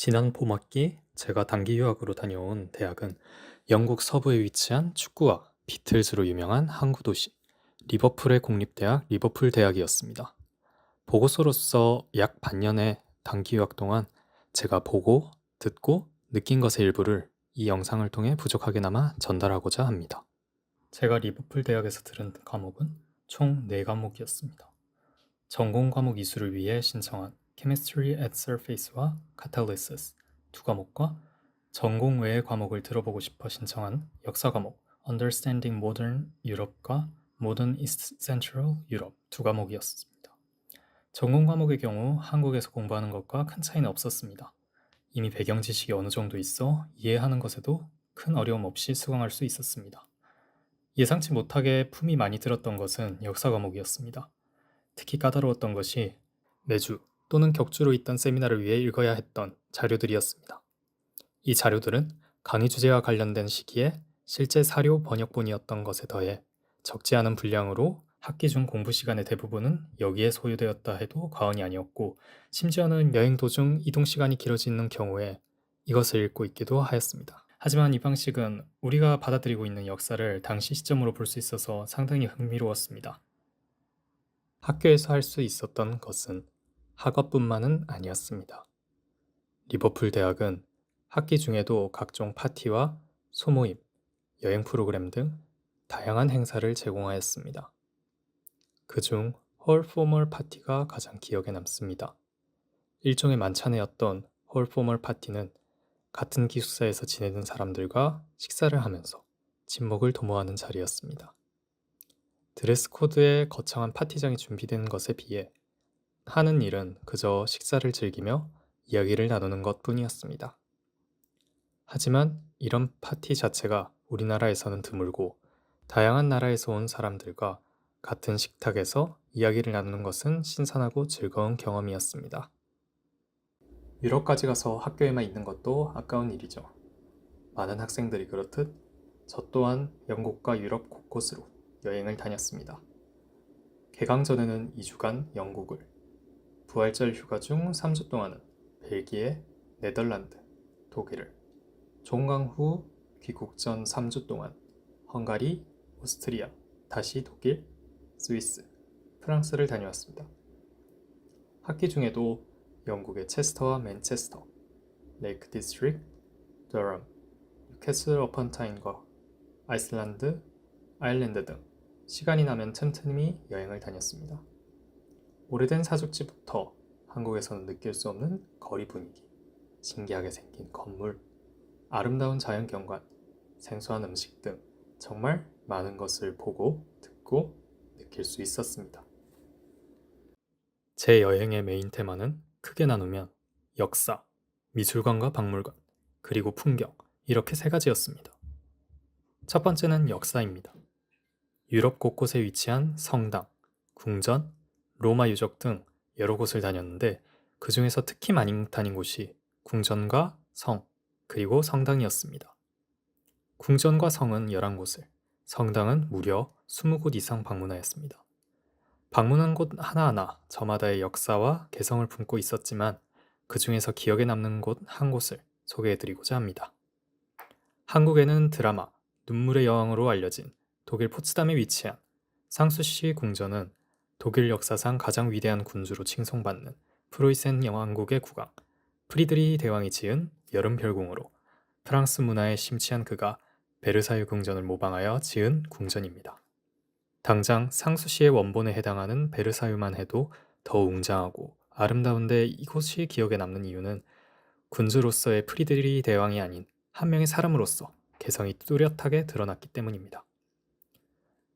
지난 봄학기 제가 단기 유학으로 다녀온 대학은 영국 서부에 위치한 축구와 비틀즈로 유명한 항구 도시 리버풀의 공립대학 리버풀 대학이었습니다. 보고서로서 약 반년의 단기 유학 동안 제가 보고, 듣고, 느낀 것의 일부를 이 영상을 통해 부족하게나마 전달하고자 합니다. 제가 리버풀 대학에서 들은 과목은 총 4과목이었습니다. 전공 과목 이수를 위해 신청한 Chemistry at Surface와 Catalysis 2과목과 전공 외의 과목을 들어보고 싶어 신청한 역사 과목 Understanding Modern Europe과 Modern East Central Europe 2과목이었습니다. 전공 과목의 경우 한국에서 공부하는 것과 큰 차이는 없었습니다. 이미 배경 지식이 어느 정도 있어 이해하는 것에도 큰 어려움 없이 수강할 수 있었습니다. 예상치 못하게 품이 많이 들었던 것은 역사 과목이었습니다. 특히 까다로웠던 것이 매주 또는 격주로 있던 세미나를 위해 읽어야 했던 자료들이었습니다. 이 자료들은 강의 주제와 관련된 시기에 실제 사료 번역본이었던 것에 더해 적지 않은 분량으로 학기 중 공부 시간의 대부분은 여기에 소요되었다 해도 과언이 아니었고, 심지어는 여행 도중 이동 시간이 길어지는 경우에 이것을 읽고 있기도 하였습니다. 하지만 이 방식은 우리가 받아들이고 있는 역사를 당시 시점으로 볼 수 있어서 상당히 흥미로웠습니다. 학교에서 할 수 있었던 것은 학업뿐만은 아니었습니다. 리버풀 대학은 학기 중에도 각종 파티와 소모임, 여행 프로그램 등 다양한 행사를 제공하였습니다. 그중 홀 포멀 파티가 가장 기억에 남습니다. 일종의 만찬회였던 홀 포멀 파티는 같은 기숙사에서 지내는 사람들과 식사를 하면서 친목을 도모하는 자리였습니다. 드레스 코드에 거창한 파티장이 준비된 것에 비해 하는 일은 그저 식사를 즐기며 이야기를 나누는 것뿐이었습니다. 하지만 이런 파티 자체가 우리나라에서는 드물고, 다양한 나라에서 온 사람들과 같은 식탁에서 이야기를 나누는 것은 신선하고 즐거운 경험이었습니다. 유럽까지 가서 학교에만 있는 것도 아까운 일이죠. 많은 학생들이 그렇듯 저 또한 영국과 유럽 곳곳으로 여행을 다녔습니다. 개강 전에는 2주간 영국을, 부활절 휴가 중 3주 동안은 벨기에, 네덜란드, 독일을, 종강 후 귀국 전 3주 동안 헝가리, 오스트리아, 다시 독일, 스위스, 프랑스를 다녀왔습니다. 학기 중에도 영국의 체스터와 맨체스터, 레이크 디스트릭트, 더럼, 뉴캐슬 어펀 타인과 아이슬란드, 아일랜드 등 시간이 나면 틈틈이 여행을 다녔습니다. 오래된 사족지부터 한국에서는 느낄 수 없는 거리 분위기, 신기하게 생긴 건물, 아름다운 자연 경관, 생소한 음식 등 정말 많은 것을 보고, 듣고, 느낄 수 있었습니다. 제 여행의 메인 테마는 크게 나누면 역사, 미술관과 박물관, 그리고 풍경, 이렇게 3가지였습니다. 첫 번째는 역사입니다. 유럽 곳곳에 위치한 성당, 궁전, 로마 유적 등 여러 곳을 다녔는데, 그 중에서 특히 많이 다닌 곳이 궁전과 성, 그리고 성당이었습니다. 궁전과 성은 11곳을, 성당은 무려 20곳 이상 방문하였습니다. 방문한 곳 하나하나 저마다의 역사와 개성을 품고 있었지만, 그 중에서 기억에 남는 곳 한 곳을 소개해드리고자 합니다. 한국에는 드라마 눈물의 여왕으로 알려진 독일 포츠담에 위치한 상수시 궁전은 독일 역사상 가장 위대한 군주로 칭송받는 프로이센 왕국의 국왕 프리드리히 대왕이 지은 여름 별궁으로, 프랑스 문화에 심취한 그가 베르사유 궁전을 모방하여 지은 궁전입니다. 당장 상수시의 원본에 해당하는 베르사유만 해도 더 웅장하고 아름다운데, 이곳이 기억에 남는 이유는 군주로서의 프리드리히 대왕이 아닌 한 명의 사람으로서 개성이 뚜렷하게 드러났기 때문입니다.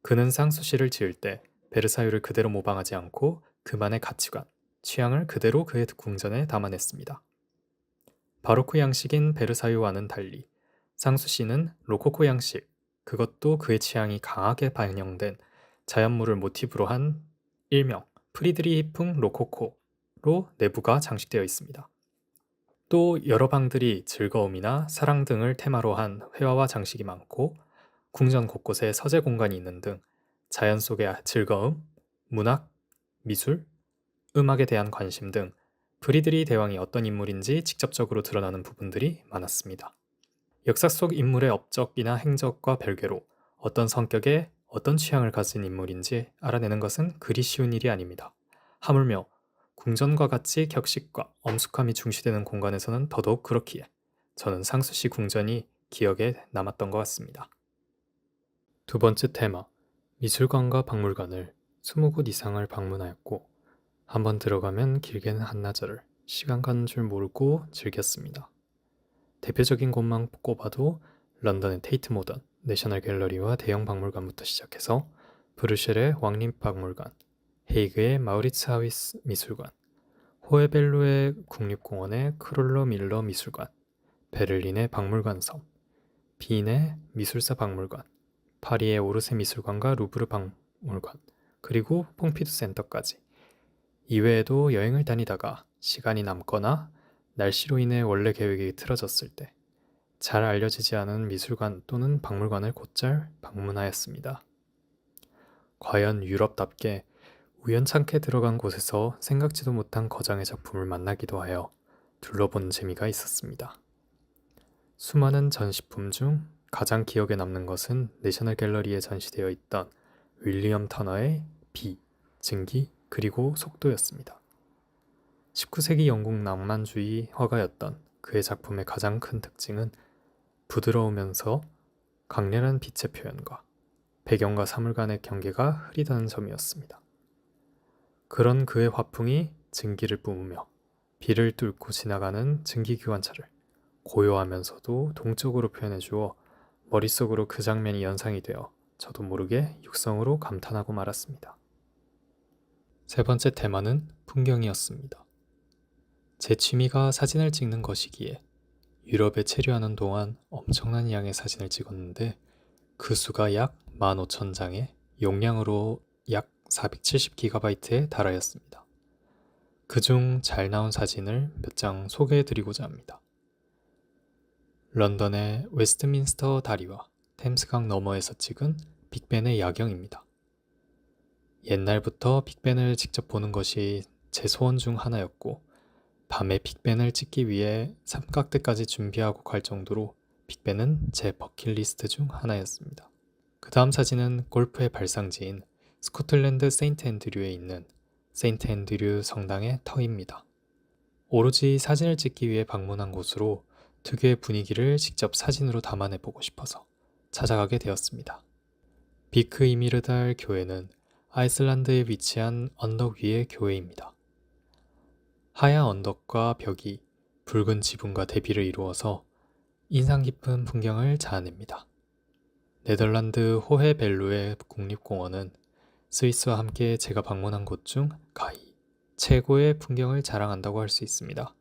그는 상수시를 지을 때 베르사유를 그대로 모방하지 않고 그만의 가치관, 취향을 그대로 그의 궁전에 담아냈습니다. 바로크 양식인 베르사유와는 달리 상수시는 로코코 양식, 그것도 그의 취향이 강하게 반영된 자연물을 모티브로 한 일명 프리드리히풍 로코코로 내부가 장식되어 있습니다. 또 여러 방들이 즐거움이나 사랑 등을 테마로 한 회화와 장식이 많고, 궁전 곳곳에 서재 공간이 있는 등 자연 속의 즐거움, 문학, 미술, 음악에 대한 관심 등 프리드리 대왕이 어떤 인물인지 직접적으로 드러나는 부분들이 많았습니다. 역사 속 인물의 업적이나 행적과 별개로 어떤 성격에 어떤 취향을 가진 인물인지 알아내는 것은 그리 쉬운 일이 아닙니다. 하물며 궁전과 같이 격식과 엄숙함이 중시되는 공간에서는 더더욱 그렇기에 저는 상수시 궁전이 기억에 남았던 것 같습니다. 두 번째 테마, 미술관과 박물관을 20곳 이상을 방문하였고 한번 들어가면 길게는 한나절을 시간 가는 줄 모르고 즐겼습니다. 대표적인 곳만 꼽아도 런던의 테이트 모던, 내셔널 갤러리와 대형 박물관부터 시작해서 브뤼셀의 왕립 박물관, 헤이그의 마우리츠 하위스 미술관, 호헤벨루의 국립공원의 크롤러 밀러 미술관, 베를린의 박물관섬, 빈의 미술사 박물관, 파리의 오르세 미술관과 루브르 박물관, 그리고 퐁피두 센터까지. 이외에도 여행을 다니다가 시간이 남거나 날씨로 인해 원래 계획이 틀어졌을 때 잘 알려지지 않은 미술관 또는 박물관을 곧잘 방문하였습니다. 과연 유럽답게 우연찮게 들어간 곳에서 생각지도 못한 거장의 작품을 만나기도 하여 둘러본 재미가 있었습니다. 수많은 전시품 중 가장 기억에 남는 것은 내셔널 갤러리에 전시되어 있던 윌리엄 터너의 비, 증기, 그리고 속도였습니다. 19세기 영국 낭만주의 화가였던 그의 작품의 가장 큰 특징은 부드러우면서 강렬한 빛의 표현과 배경과 사물 간의 경계가 흐리다는 점이었습니다. 그런 그의 화풍이 증기를 뿜으며 비를 뚫고 지나가는 증기기관차를 고요하면서도 동적으로 표현해 주어 머릿속으로 그 장면이 연상이 되어 저도 모르게 육성으로 감탄하고 말았습니다. 세 번째 테마는 풍경이었습니다. 제 취미가 사진을 찍는 것이기에 유럽에 체류하는 동안 엄청난 양의 사진을 찍었는데 그 수가 약 15,000장에 용량으로 약 470GB에 달하였습니다. 그중 잘 나온 사진을 몇 장 소개해드리고자 합니다. 런던의 웨스트민스터 다리와 템스강 너머에서 찍은 빅벤의 야경입니다. 옛날부터 빅벤을 직접 보는 것이 제 소원 중 하나였고 밤에 빅벤을 찍기 위해 삼각대까지 준비하고 갈 정도로 빅벤은 제 버킷리스트 중 하나였습니다. 그 다음 사진은 골프의 발상지인 스코틀랜드 세인트 앤드류에 있는 세인트 앤드류 성당의 터입니다. 오로지 사진을 찍기 위해 방문한 곳으로 특유의 분위기를 직접 사진으로 담아내보고 싶어서 찾아가게 되었습니다. 비크 이미르달 교회는 아이슬란드에 위치한 언덕 위의 교회입니다. 하얀 언덕과 벽이 붉은 지붕과 대비를 이루어서 인상 깊은 풍경을 자아냅니다. 네덜란드 호헤벨루의 국립공원은 스위스와 함께 제가 방문한 곳 중 가히 최고의 풍경을 자랑한다고 할 수 있습니다.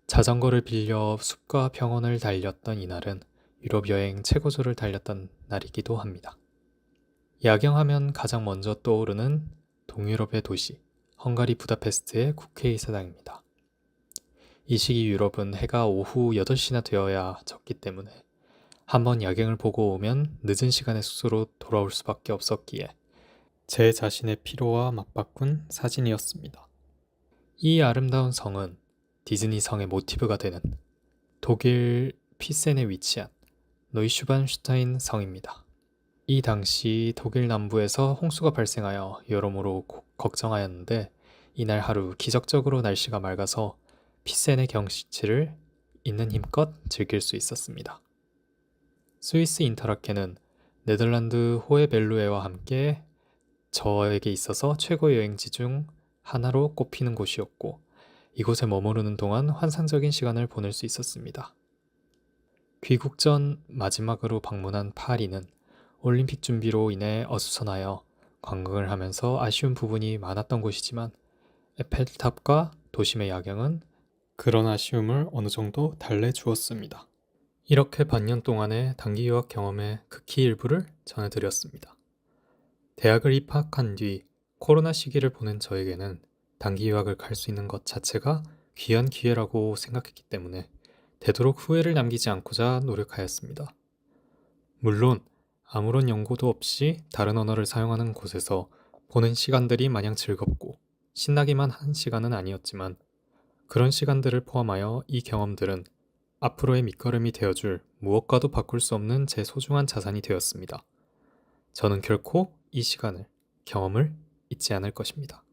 자전거를 빌려 숲과 평원을 달렸던 이날은 유럽 여행 최고조를 달렸던 날이기도 합니다. 야경하면 가장 먼저 떠오르는 동유럽의 도시 헝가리 부다페스트의 국회의사당입니다. 이 시기 유럽은 해가 오후 8시나 되어야 졌기 때문에 한번 야경을 보고 오면 늦은 시간에 숙소로 돌아올 수밖에 없었기에 제 자신의 피로와 맞바꾼 사진이었습니다. 이 아름다운 성은 디즈니 성의 모티브가 되는 독일 피센에 위치한 노이슈반슈타인 성입니다. 이 당시 독일 남부에서 홍수가 발생하여 여러모로 걱정하였는데 이날 하루 기적적으로 날씨가 맑아서 피센의 경치를 있는 힘껏 즐길 수 있었습니다. 스위스 인터라켄은 네덜란드 호헤벨루에와 함께 저에게 있어서 최고 여행지 중 하나로 꼽히는 곳이었고 이곳에 머무르는 동안 환상적인 시간을 보낼 수 있었습니다. 귀국 전 마지막으로 방문한 파리는 올림픽 준비로 인해 어수선하여 관광을 하면서 아쉬운 부분이 많았던 곳이지만 에펠탑과 도심의 야경은 그런 아쉬움을 어느 정도 달래주었습니다. 이렇게 반년 동안의 단기 유학 경험의 극히 일부를 전해드렸습니다. 대학을 입학한 뒤 코로나 시기를 보낸 저에게는 단기 유학을 갈 수 있는 것 자체가 귀한 기회라고 생각했기 때문에 되도록 후회를 남기지 않고자 노력하였습니다. 물론 아무런 연고도 없이 다른 언어를 사용하는 곳에서 보낸 시간들이 마냥 즐겁고 신나기만 한 시간은 아니었지만 그런 시간들을 포함하여 이 경험들은 앞으로의 밑거름이 되어줄 무엇과도 바꿀 수 없는 제 소중한 자산이 되었습니다. 저는 결코 이 시간을, 경험을 잊지 않을 것입니다.